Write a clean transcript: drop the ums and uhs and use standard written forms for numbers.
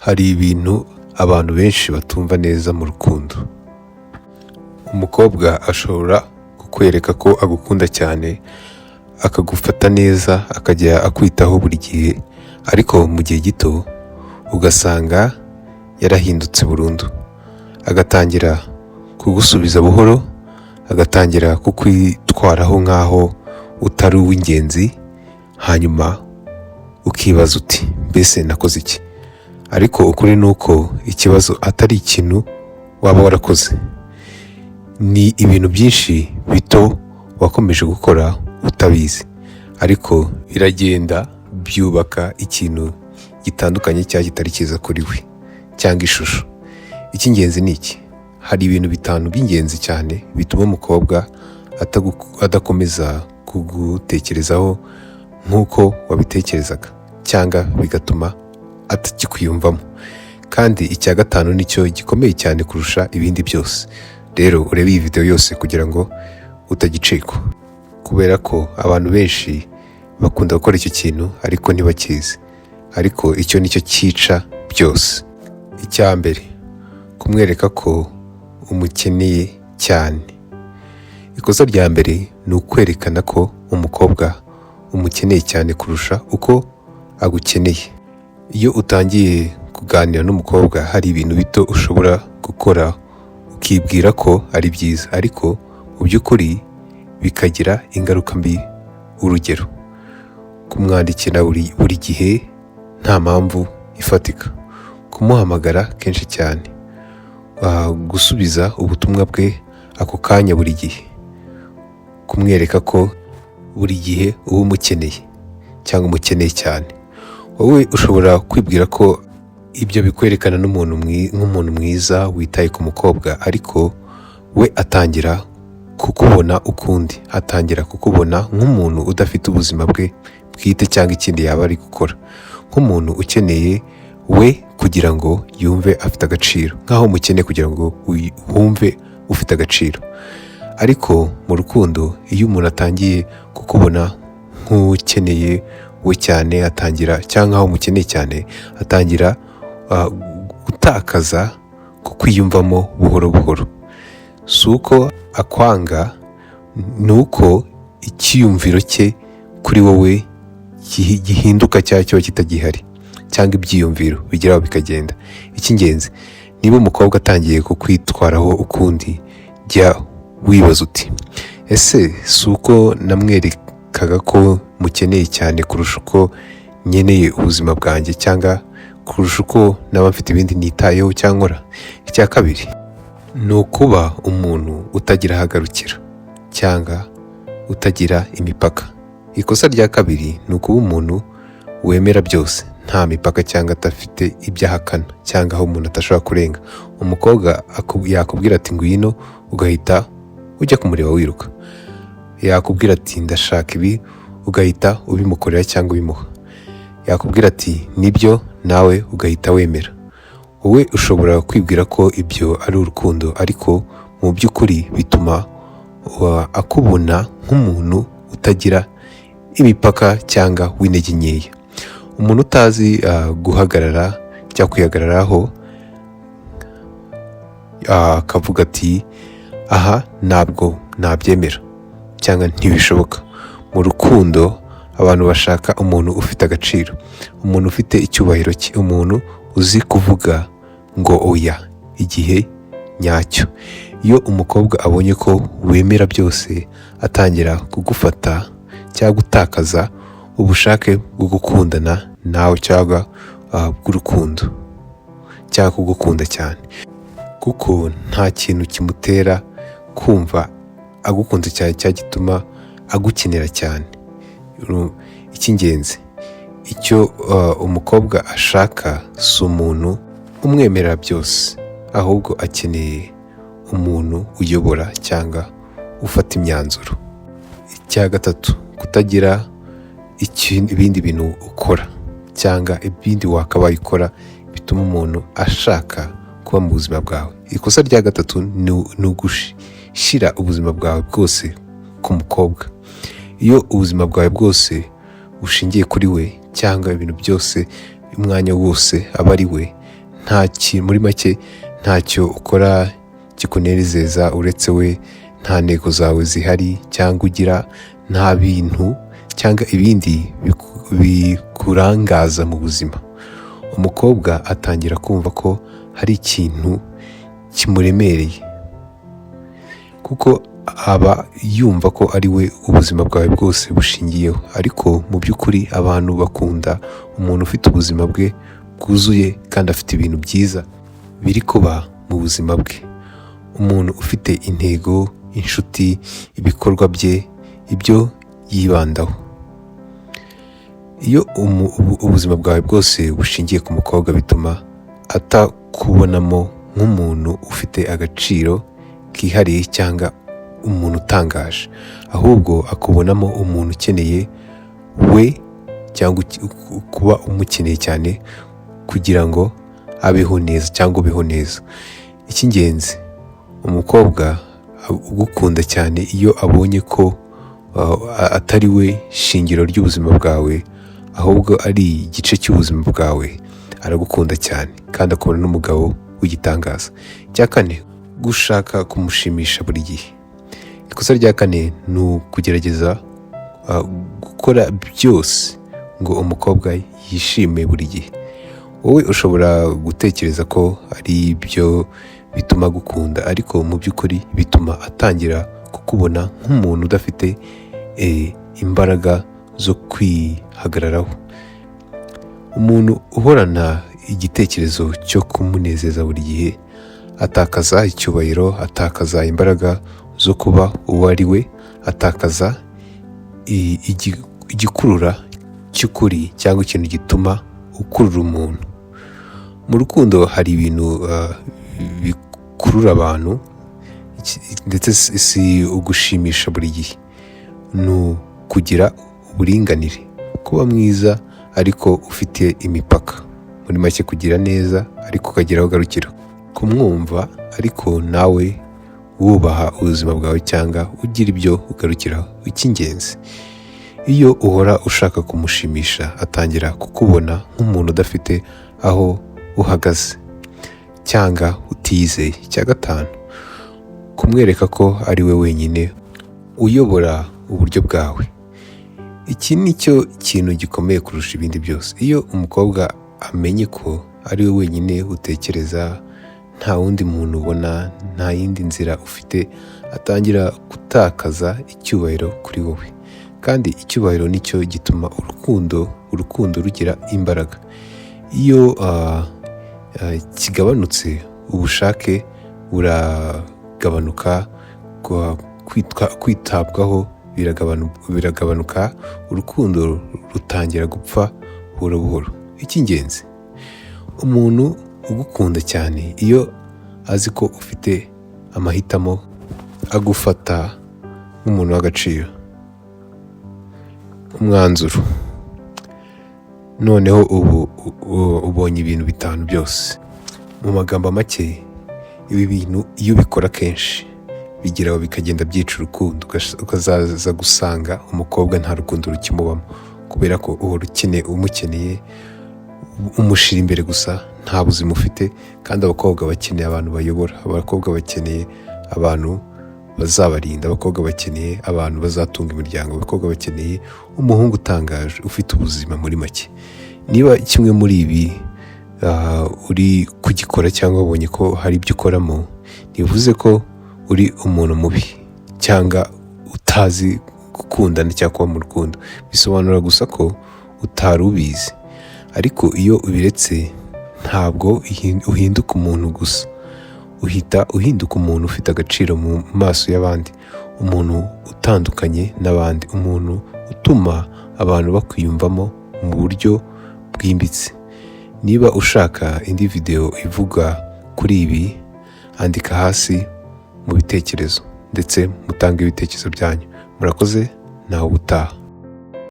Hari ibintu abantu benshi batumva neza mu rukundo. Umukobwa ashobora kukwereka ko agukunda cyane, akagufata neza, akajya akwitaho buri gihe, ariko mu gihe gito ugasanga yarahindutse burundu. Agatangira kugusubiza buhoro, agatangira kukwitwaraho nk'aho utari uw'ingenzi, hanyuma ukibaza uti mbese nakoze iki? Ariko ukuri ni uko ikibazo atari ikintu waba warakoze, ni ibintu byinshi bito wakomeje gukora utabizi, ariko biragenda byubaka ikintu gitandukanye cyangwa kitari cyiza kuri we cyangwa ishusho. Icy'ingenzi ni iki? Hari ibintu 5 by'ingenzi cyane bituma umukobwa adakomeza kugutekerezaho nk'uko wabitekerezaga, cyangwa bigatuma atakikwiyumvamo. Kandi icya 5 nicyo gikomeye cyane kurusha ibindi byose. Rero urebe iyi video yose kugira ngo utagicikwa, kubera ko abantu benshi bakunda gukora icyo kintu ariko ntibakizi, ariko icyo nicyo cyica byose. Icya mbere, kumwereka ko umukeneye cyane. Ikosa rya mbere ni ukwerekana ko umukobwa umukeneye cyane kurusha uko agukeneye. Iyo utangiye kuganira n'umukobwa, hari ibintu bito ushobora gukora ukibwira ko ari byiza, ariko mu by'ukuri bikagira ingaruka mbi. Urugero, kumwandikira buri gihe nta mpamvu ifatika, kumuhamagara kenshi cyane, gusubiza ubutumwa bwe ako kanya buri gihe, kumwereka ko buri gihe uba umukeneye cyangwa umukeneye cyane. Wowe ushobora kwibwira ko ibyo bikwerekana nk'umuntu mwiza witaye ku mukobwa, ariko we atangira kukubona ukundi, atangira kukubona nk'umuntu udafite ubuzima bwe bwite cyangwa ikindi yaba ari gukora, nk'umuntu ukeneye we kugira ngo yumve afite agaciro, nk'aho umukeneye kugira ngo wumve ufite agaciro. Ariko mu rukundo, iyo umuntu atangiye kukubona nk'ukeneye we cyane, cyangwa aho umukeneye cyane, atangira gutakaza kukwiyumvamo buhoro buhoro. Si uko akwanga, ni uko icyiyumviro cye kuri wowe gihinduka cyangwa kiba kitagihari, cyangwa ibyiyumviro bigeraho bikagenda. Icy'ingenzi, niba umukobwa atangiye kukwitwaraho ukundi, jya wibaza uti ese si uko namwerekaga ko mukeneye cyane kurusha uko nkeneye ubuzima bwanjye, cyangwa kurusha uko naba mfite ibindi nitayeho cyangwa nkora? Icya kabiri ni ukuba umuntu utagira ahagarukira cyangwa utagira imipaka. Ikosa rya kabiri ni ukuba umuntu wemera byose, nta mipaka cyangwa adafite ibyo ahakana, cyangwa aho umuntu atashobora kurenga. Umukobwa yakubwira ati ngwino, ugahita ujya kumureba wiruka. Yakubwira ati ndashaka ibi, ugahita ubimukorera cyangwa ubimuha. Yakubwira ati nibyo, nawe ugahita wemera. Wowe ushobora kwibwira ko ibyo ari urukundo, ariko mu by'ukuri bituma akubona nk'umuntu utagira imipaka cyangwa w'intege nkeya, umuntu utazi guhagarara cyangwa kwihagararaho, akavuga ati aha ntabwo nabyemera cyangwa ntibishoboka. Mu rukundo abantu bashaka umuntu ufite agaciro, umuntu ufite icyubahiro cye, umuntu uzi kuvuga ngo oya igihe nyacyo. Iyo umukobwa abonye ko wemera byose, atangira kugufata cyangwa gutakaza ubushake bwo gukundana nawe, cyangwa bw'urukundo, cyangwa kugukunda cyane, kuko nta kintu kimutera kumva agukunze cyane cyangwa gituma agukenera cyane. Icy'ingenzi, icyo umukobwa ashaka si umuntu umwemerera byose, ahubwo akeneye umuntu uyobora cyangwa ufata imyanzuro. Icya 3, kutagira ibindi bintu ukora cyangwa ibindi wakabaye ukora bituma umuntu ashaka kuba mu buzima bwawe. Ikosa rya 3 ni ugushyira ubuzima bwawe bwose ku mukobwa. Iyo ubuzima bwawe bwose bushingiye kuri we, cyangwa ibintu byose umwanya wose aba ari we, muri make ntacyo ukora kikunezeza uretse we, nta ntego zawe zihari cyangwa ugira, nta bintu cyangwa ibindi bikurangaza mu buzima. Umukobwa atangira kumva ko hari ikintu kimuremereye, kuko aba yumva ko ari we ubuzima bwawe bwose bushingiyeho. Ariko mu by'ukuri abantu bakunda umuntu ufite ubuzima bwe bwuzuye kandi afite ibintu byiza biri kuba mu buzima bwe. Umuntu ufite intego, inshuti, ibikorwa bye, ibyo yibandaho. Iyo ubuzima bwawe bwose bushingiye ku mukobwa, bituma atakubonamo nk'umuntu ufite agaciro kihariye cyangwa umuntu utangaje, ahubwo akubonamo umuntu ukeneye we, cyangwa kuba umukeneye cyane kugira ngo abeho neza cyangwa ubeho neza. Icy'ingenzi, umukobwa ugukunda cyane iyo abonye ko atari we shingiro ry'ubuzima bwawe, ahubwo ari igice cy'ubuzima bwawe, aragukunda cyane kandi akubona n'umugabo w'igitangaza. Icya kane, gushaka kumushimisha buri gihe. Ikosa rya kane ni ukugerageza gukora byose ngo umukobwa yishime buri gihe. Wowe ushobora gutekereza ko ari byo bituma agukunda, ariko mu by'ukuri bituma atangira kukubona nk'umuntu udafite imbaraga zo kwihagararaho. Umuntu uhorana igitekerezo cyo kumunezeza buri gihe atakaza icyubahiro, atakaza imbaraga zo kuba uwo ari we, atakaza igikurura cy'ukuri cyangwa ikintu gituma ukurura umuntu. Mu rukundo hari ibintu bikurura abantu, ndetse si ugushimisha buri gihe, ni ukugira uburinganire, kuba mwiza ariko ufite imipaka. Muri make, kugira neza ariko ukagira aho ugarukira, kumwumva ariko nawe wubaha ubuzima bwawe cyangwa ugira ibyo ugarukiraho. Icy'ingenzi, iyo uhora ushaka kumushimisha, atangira kukubona nk'umuntu udafite aho uhagaze cyangwa utiyizeye. Icya gatanu, kumwereka ko ari we wenyine uyobora uburyo bwawe. Iki ni cyo kintu gikomeye kurusha ibindi byose. Iyo umukobwa amenye ko ari we wenyine utekereza, nta wundi muntu ubona, nta yindi nzira ufite, atangira gutakaza icyubahiro kuri wowe. Kandi icyubahiro nicyo gituma urukundo rugira imbaraga. Iyo kigabanutse, ubushake buragabanuka, kwitabwaho biragabanuka, urukundo rutangira gupfa buhoro buhoro. Icy'ingenzi, umuntu ugukunda cyane iyo azi ko ufite amahitamo, agufata nk'umuntu w'agaciro. Umwanzuro, noneho ubu ubonye ibintu bitanu byose. Mu magambo make, ibi bintu iyo ubikora kenshi bigeraho bikagenda byica urukundo, ukazaza gusanga umukobwa nta rukundo rukimubamo, kubera ko uhora umukeneye, umushira imbere gusa, nta buzima ufite. Kandi abakobwa bakeneye abantu bayobora, abakobwa bakeneye abantu bazabarinda, abakobwa bakeneye abantu bazatunga imiryango, abakobwa bakeneye umuhungu utangaje ufite ubuzima. Muri make, niba kimwe muri ibi uri kugikora cyangwa wabonye ko hari ibyo ukoramo, ntibivuze ko uri umuntu mubi cyangwa utazi gukundana cyangwa kuba mu rukundo. Bisobanura gusa ko utari ubizi. Ariko iyo ubiretse, ntabwo uhinduka umuntu gusa, uhita uhinduka umuntu ufite agaciro mu maso y'abandi, umuntu utandukanye n'abandi, umuntu utuma abantu bakwiyumvamo mu buryo bwimbitse. Niba ushaka indi video ivuga kuri ibi, andika hasi mu bitekerezo, ndetse mutange ibitekerezo byanyu. Murakoze, naho ubutaha.